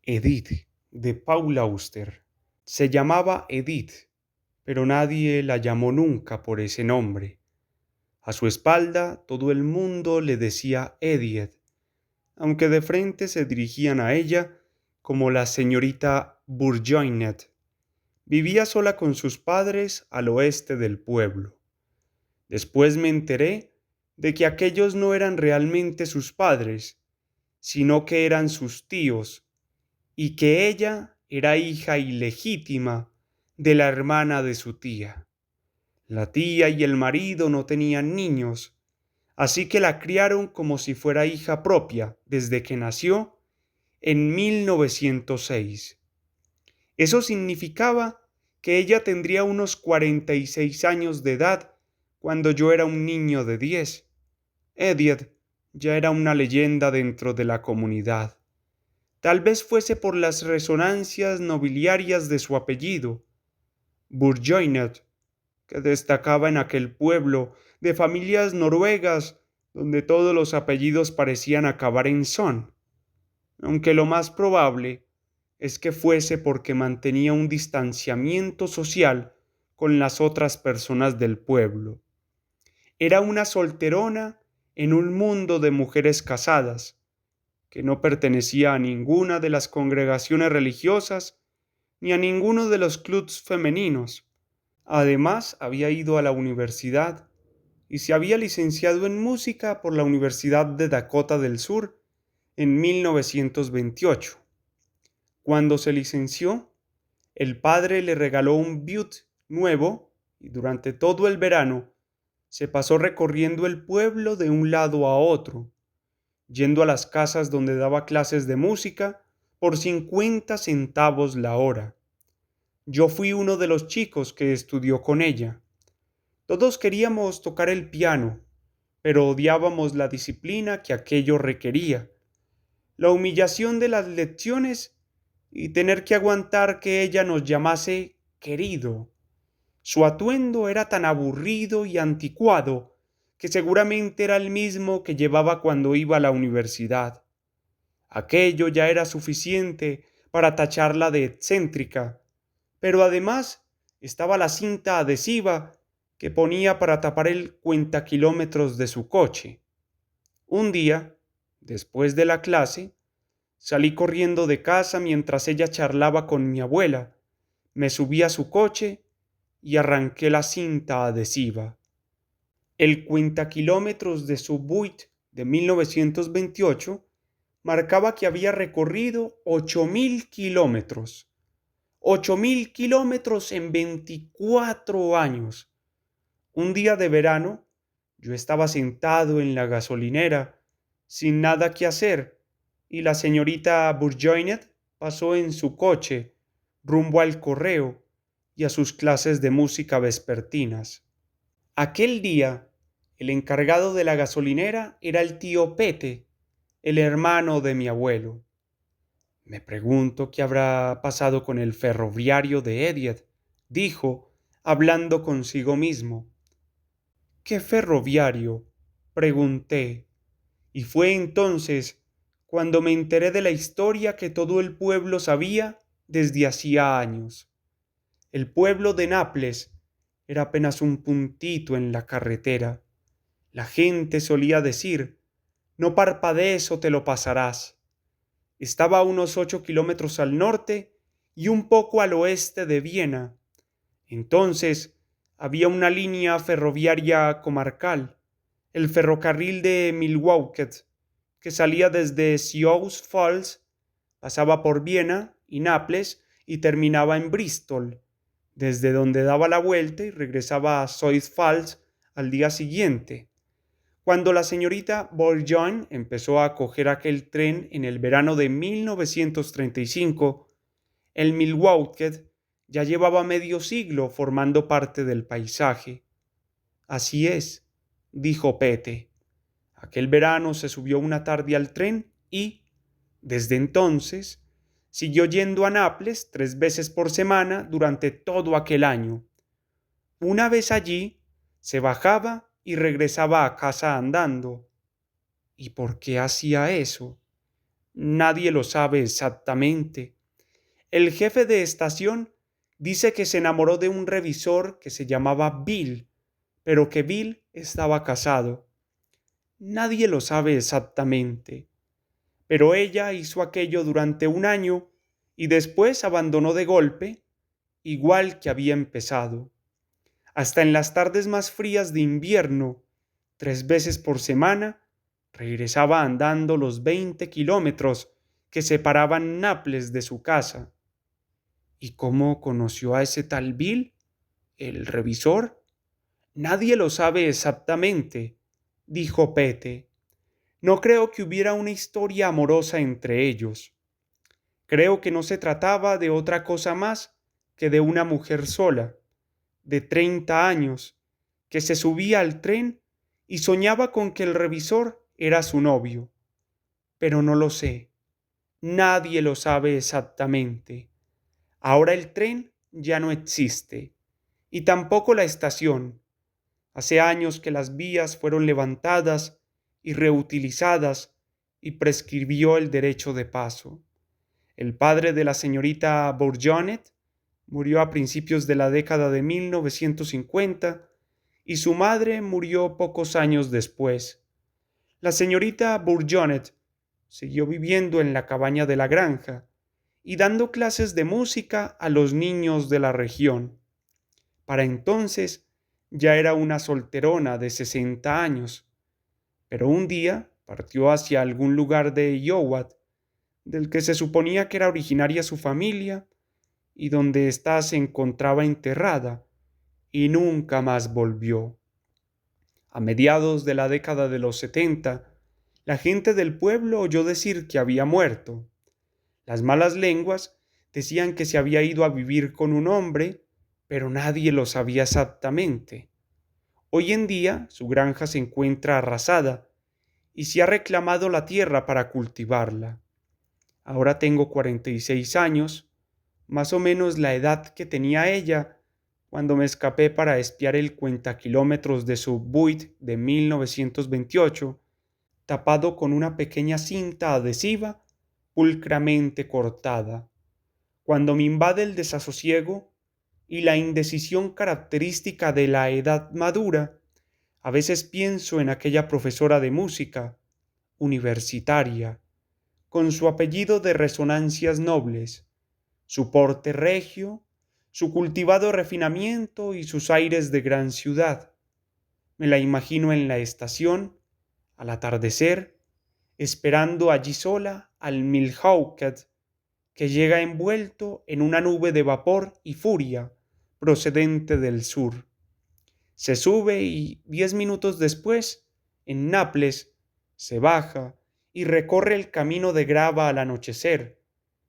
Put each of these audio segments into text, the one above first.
Edith, de Paul Auster. Se llamaba Edith, pero nadie la llamó nunca por ese nombre. A su espalda todo el mundo le decía Edith, aunque de frente se dirigían a ella como la señorita Bourgoinet. Vivía sola con sus padres al oeste del pueblo. Después me enteré de que aquellos no eran realmente sus padres, sino que eran sus tíos, y que ella era hija ilegítima de la hermana de su tía. La tía y el marido no tenían niños, así que la criaron como si fuera hija propia desde que nació en 1906. Eso significaba que ella tendría unos 46 años de edad cuando yo era un niño de 10. Edith ya era una leyenda dentro de la comunidad. Tal vez fuese por las resonancias nobiliarias de su apellido, Bourgoinet, que destacaba en aquel pueblo de familias noruegas donde todos los apellidos parecían acabar en son, aunque lo más probable es que fuese porque mantenía un distanciamiento social con las otras personas del pueblo. Era una solterona en un mundo de mujeres casadas, que no pertenecía a ninguna de las congregaciones religiosas ni a ninguno de los clubs femeninos. Además, había ido a la universidad y se había licenciado en música por la Universidad de Dakota del Sur en 1928. Cuando se licenció, el padre le regaló un Buick nuevo y durante todo el verano se pasó recorriendo el pueblo de un lado a otro, yendo a las casas donde daba clases de música por 50 centavos la hora. Yo fui uno de los chicos que estudió con ella. Todos queríamos tocar el piano, pero odiábamos la disciplina que aquello requería, la humillación de las lecciones y tener que aguantar que ella nos llamase querido. Su atuendo era tan aburrido y anticuado que seguramente era el mismo que llevaba cuando iba a la universidad. Aquello ya era suficiente para tacharla de excéntrica, pero además estaba la cinta adhesiva que ponía para tapar el cuentakilómetros de su coche. Un día, después de la clase, salí corriendo de casa mientras ella charlaba con mi abuela. Me subí a su coche y arranqué la cinta adhesiva. El cuentakilómetros de su Buick de 1928 marcaba que había recorrido 8.000 kilómetros. 8.000 kilómetros en 24 años. Un día de verano, yo estaba sentado en la gasolinera, sin nada que hacer, y la señorita Bourgoinet pasó en su coche, rumbo al correo y a sus clases de música vespertinas. Aquel día, el encargado de la gasolinera era el tío Pete, el hermano de mi abuelo. Me pregunto qué habrá pasado con el ferroviario de Edith, dijo, hablando consigo mismo. ¿Qué ferroviario? Pregunté, y fue entonces cuando me enteré de la historia que todo el pueblo sabía desde hacía años. El pueblo de Naples era apenas un puntito en la carretera. La gente solía decir, no parpadees o te lo pasarás. Estaba a unos 8 kilómetros al norte y un poco al oeste de Viena. Entonces había una línea ferroviaria comarcal, el ferrocarril de Milwaukee, que salía desde Sioux Falls, pasaba por Viena y Naples y terminaba en Bristol, desde donde daba la vuelta y regresaba a Sioux Falls al día siguiente. Cuando la señorita Bourgoin empezó a coger aquel tren en el verano de 1935, el Milwaukee ya llevaba medio siglo formando parte del paisaje. Así es, dijo Pete. Aquel verano se subió una tarde al tren y, desde entonces, siguió yendo a Naples 3 veces por semana durante todo aquel año. Una vez allí, se bajaba y regresaba a casa andando. ¿Y por qué hacía eso? Nadie lo sabe exactamente. El jefe de estación dice que se enamoró de un revisor que se llamaba Bill, pero que Bill estaba casado. Nadie lo sabe exactamente. Pero ella hizo aquello durante un año y después abandonó de golpe, igual que había empezado. Hasta en las tardes más frías de invierno, 3 veces por semana, regresaba andando los 20 kilómetros que separaban Naples de su casa. ¿Y cómo conoció a ese tal Bill, el revisor? Nadie lo sabe exactamente, dijo Pete. No creo que hubiera una historia amorosa entre ellos. Creo que no se trataba de otra cosa más que de una mujer sola, de 30 años, que se subía al tren y soñaba con que el revisor era su novio. Pero no lo sé. Nadie lo sabe exactamente. Ahora el tren ya no existe, y tampoco la estación. Hace años que las vías fueron levantadas y reutilizadas y prescribió el derecho de paso. El padre de la señorita Bourgonet murió a principios de la década de 1950 y su madre murió pocos años después. La señorita Bourgonet siguió viviendo en la cabaña de la granja y dando clases de música a los niños de la región. Para entonces ya era una solterona de 60 años, pero un día partió hacia algún lugar de Iowa, del que se suponía que era originaria su familia, y donde ésta se encontraba enterrada, y nunca más volvió. A mediados de la década de los 70, la gente del pueblo oyó decir que había muerto. Las malas lenguas decían que se había ido a vivir con un hombre, pero nadie lo sabía exactamente. Hoy en día su granja se encuentra arrasada y se ha reclamado la tierra para cultivarla. Ahora tengo 46 años, más o menos la edad que tenía ella cuando me escapé para espiar el cuentakilómetros de su Buick de 1928, tapado con una pequeña cinta adhesiva pulcramente cortada. Cuando me invade el desasosiego y la indecisión característica de la edad madura, a veces pienso en aquella profesora de música, universitaria, con su apellido de resonancias nobles, su porte regio, su cultivado refinamiento y sus aires de gran ciudad. Me la imagino en la estación, al atardecer, esperando allí sola al Milhauket, que llega envuelto en una nube de vapor y furia procedente del sur. Se sube y 10 minutos después, en Naples, se baja y recorre el camino de grava al anochecer,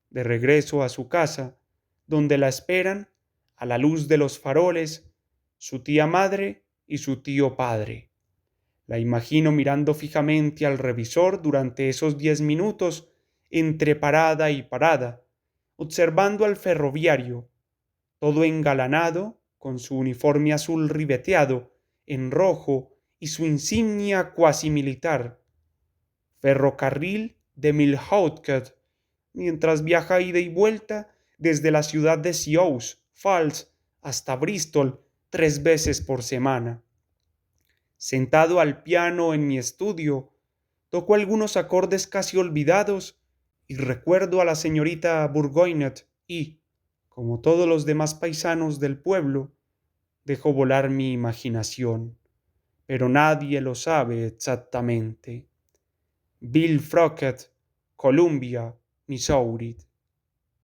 de regreso a su casa, donde la esperan, a la luz de los faroles, su tía madre y su tío padre. La imagino mirando fijamente al revisor durante esos 10 minutos, entre parada y parada, observando al ferroviario, todo engalanado, con su uniforme azul ribeteado en rojo y su insignia cuasi militar. Ferrocarril de Milhauket, mientras viaja ida y vuelta desde la ciudad de Sioux Falls hasta Bristol 3 veces por semana. Sentado al piano en mi estudio, toco algunos acordes casi olvidados y recuerdo a la señorita Bourgoignot y, como todos los demás paisanos del pueblo, dejo volar mi imaginación, pero nadie lo sabe exactamente. Bill Frockett, Columbia, Missouri.